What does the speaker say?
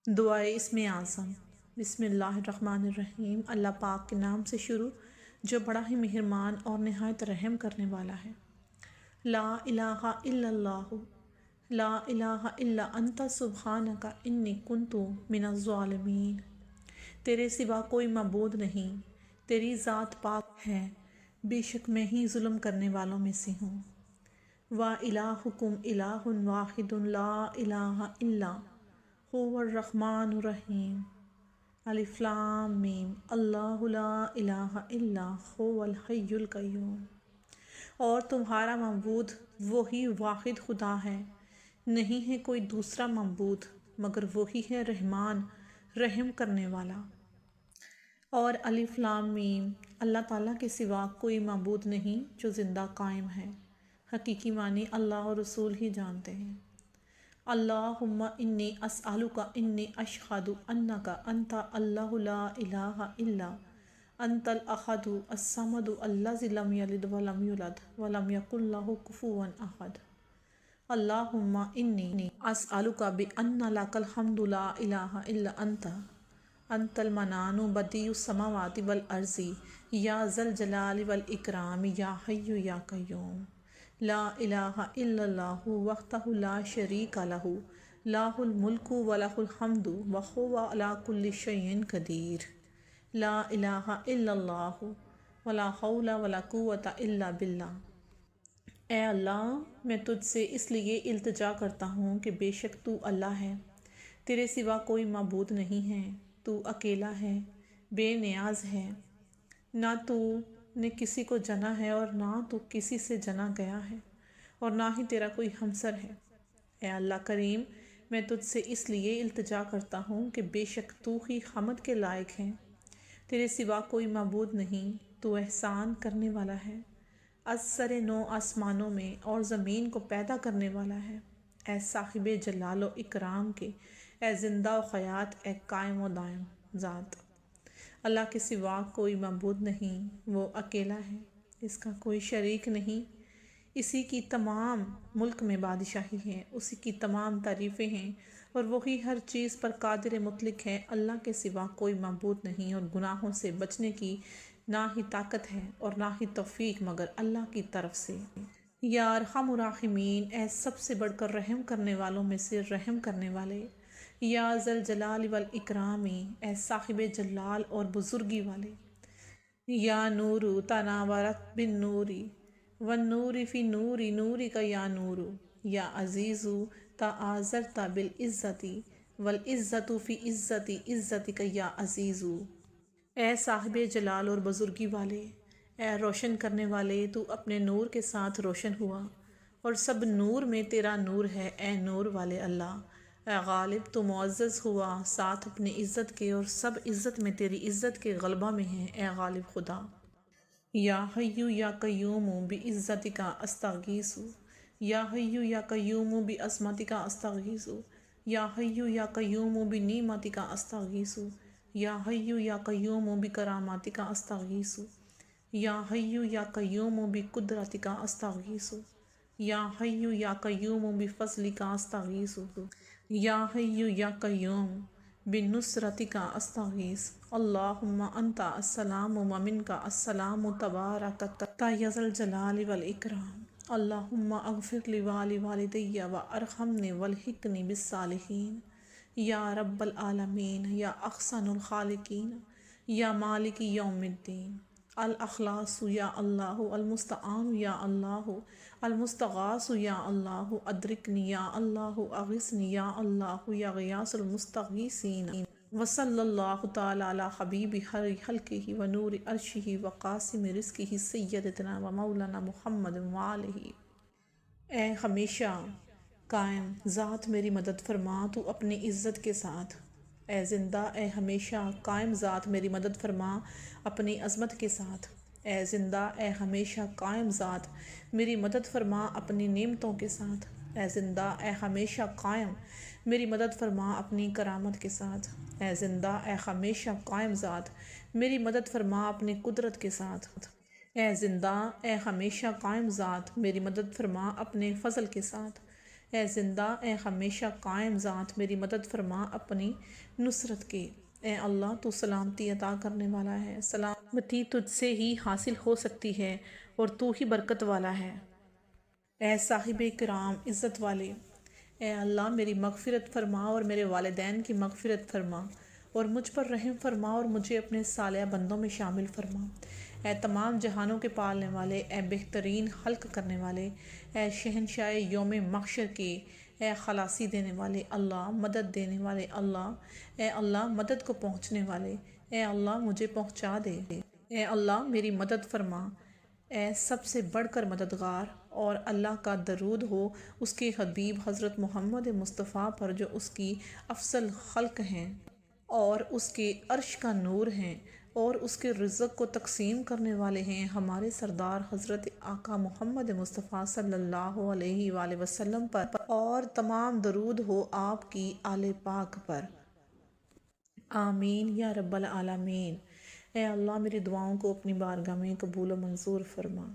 دعائے اسم اعظم۔ بسم اللہ الرحمن الرحیم۔ اللہ پاک کے نام سے شروع جو بڑا ہی مہربان اور نہایت رحم کرنے والا ہے۔ لا الہ الا اللہ، لا الہ الا انت سبحانک انی کنت من الظالمین۔ تیرے سوا کوئی معبود نہیں، تیری ذات پاک ہے، بے شک میں ہی ظلم کرنے والوں میں سے ہوں۔ وَإِلَٰهُكُمْ إِلَٰهٌ وَاحِدٌ لَا إِلَٰهَ إِلَّا هُوَ الرَّحْمَٰنُ الرَّحِيمُ۔ الف لام میم۔ اللہ لا الہ الا هو الحی القیوم۔ اور تمہارا معبود وہی واحد خدا ہے، نہیں ہے کوئی دوسرا معبود مگر وہی ہے رحمان، رحم کرنے والا۔ اور الف لام میم۔ اللہ تعالیٰ کے سوا کوئی معبود نہیں جو زندہ قائم ہے، حقیقی معنی اللہ اور رسول ہی جانتے ہیں۔ اللہم انی اسألک انی اشہد انک انت اللہ لا الہ الا انت الاحد الصمد الذی لم یلد ولم یولد ولم یکن لہ کفوا احد۔ اللہم انی اسألک بان لک الحمد لا الہ الا انت، انت المنان بدیع السماوات والارض یا ذا الجلال والاکرام یا حی یا قیوم۔ لا الہ الا اللہ وحدہ لا شریک لہ، لہ الملک ولہ الحمد وہو علی کل شیء قدیر۔ لا الہ الا اللہ ولا حول ولا قوۃ الا باللہ۔ اے اللہ، میں تجھ سے اس لیے التجا کرتا ہوں کہ بے شک تو اللہ ہے، تیرے سوا کوئی معبود نہیں ہے، تو اکیلا ہے، بے نیاز ہے، نہ تو نے کسی کو جنا ہے اور نہ تو کسی سے جنا گیا ہے، اور نہ ہی تیرا کوئی ہمسر ہے۔ اے اللہ کریم، میں تجھ سے اس لیے التجا کرتا ہوں کہ بے شک تو ہی حمد کے لائق ہے، تیرے سوا کوئی معبود نہیں، تو احسان کرنے والا ہے، از سر نو آسمانوں میں اور زمین کو پیدا کرنے والا ہے۔ اے صاحب جلال و اکرام کے، اے زندہ و حیات، اے قائم و دائم ذات۔ اللہ کے سوا کوئی معبود نہیں، وہ اکیلا ہے، اس کا کوئی شریک نہیں، اسی کی تمام ملک میں بادشاہی ہے، اسی کی تمام تعریفیں ہیں، اور وہی ہر چیز پر قادر مطلق ہے۔ اللہ کے سوا کوئی معبود نہیں، اور گناہوں سے بچنے کی نہ ہی طاقت ہے اور نہ ہی توفیق مگر اللہ کی طرف سے۔ یا ارحم الراحمین، اے سب سے بڑھ کر رحم کرنے والوں میں سے رحم کرنے والے۔ یا ذا الجلال والاکرام، اے صاحب جلال اور بزرگی والے۔ یا نور تناورت بالنور والنور فی نور نورک یا نور، یا عزیز تعاذرت بالعزت والعزت فی عزت عزتک یا عزیز۔ اے صاحب جلال اور بزرگی والے، اے روشن کرنے والے، تو اپنے نور کے ساتھ روشن ہوا، اور سب نور میں تیرا نور ہے، اے نور والے اللہ۔ اے غالب، تو معزز ہوا ساتھ اپنی عزت کے، اور سب عزت میں تیری عزت کے غلبہ میں ہے، اے غالب خدا۔ یا حی یا قیوم بعزتک استغیث، یا حی یا قیوم بعظمتک استغیث، یا حی یا قیوم بنعمتک استغیث، یا حی یا قیوم بکراماتک استغیث، یا حی یا قیوم بقدرتک استغیث، یا حی یا قیوم بفضلک استغیث، یا حی یا قیوم بنصرتک استغیث۔ اللہم انت السلام و منک السلام تبارکت یا ذا الجلال والاکرام۔ اللہم اغفر لی ولوالدی وارحمنی والحقنی بالصالحین۔ یا رب العالمین، یا احسن الخالقین، یا مالک یوم الدین۔ الاخلاص یا اللہ، المستعان یا اللہ، المستغاث یا اللہ، ادرکنی یا اللہ، اغثنی یا اللہ، یا غیاث المستغیثین۔ وصلی اللہ تعالی علی حبیب خلقہ ونور عرشہ وقاسم رزقہ سیدنا و مولانا محمد وآلہ۔ اے ہمیشہ قائم ذات میری مدد فرما تو اپنی عزت کے ساتھ۔ اے زندہ، اے ہمیشہ قائم ذات میری مدد فرما اپنی عظمت کے ساتھ۔ اے زندہ، اے ہمیشہ قائم ذات میری مدد فرما اپنی نعمتوں کے ساتھ۔ اے زندہ، اے ہمیشہ قائم میری مدد فرما اپنی کرامت کے ساتھ۔ اے زندہ، اے ہمیشہ قائم ذات میری مدد فرما اپنی قدرت کے ساتھ۔ اے زندہ، اے ہمیشہ قائم ذات میری مدد فرما اپنے فضل کے ساتھ۔ اے زندہ اے ہمیشہ قائم ذات میری مدد فرما اپنی نصرت کی۔ اے اللہ تو سلامتی عطا کرنے والا ہے، سلامتی تجھ سے ہی حاصل ہو سکتی ہے اور تو ہی برکت والا ہے۔ اے صاحب کرام عزت والے، اے اللہ میری مغفرت فرما اور میرے والدین کی مغفرت فرما اور مجھ پر رحم فرما اور مجھے اپنے صالح بندوں میں شامل فرما۔ اے تمام جہانوں کے پالنے والے، اے بہترین خلق کرنے والے، اے شہنشاہ یوم محشر کے، اے خلاصی دینے والے اللہ، مدد دینے والے اللہ، اے اللہ مدد کو پہنچنے والے، اے اللہ مجھے پہنچا دے، اے اللہ میری مدد فرما۔ اے سب سے بڑھ کر مددگار، اور اللہ کا درود ہو اس کے حبیب حضرت محمد مصطفیٰ پر جو اس کی افضل خلق ہیں اور اس کے عرش کا نور ہیں اور اس کے رزق کو تقسیم کرنے والے ہیں، ہمارے سردار حضرت آقا محمد مصطفیٰ صلی اللہ علیہ وآلہ وسلم پر، اور تمام درود ہو آپ کی آل پاک پر۔ آمین یا رب العالمین۔ اے اللہ میری دعاؤں کو اپنی بارگاہ میں قبول و منظور فرما۔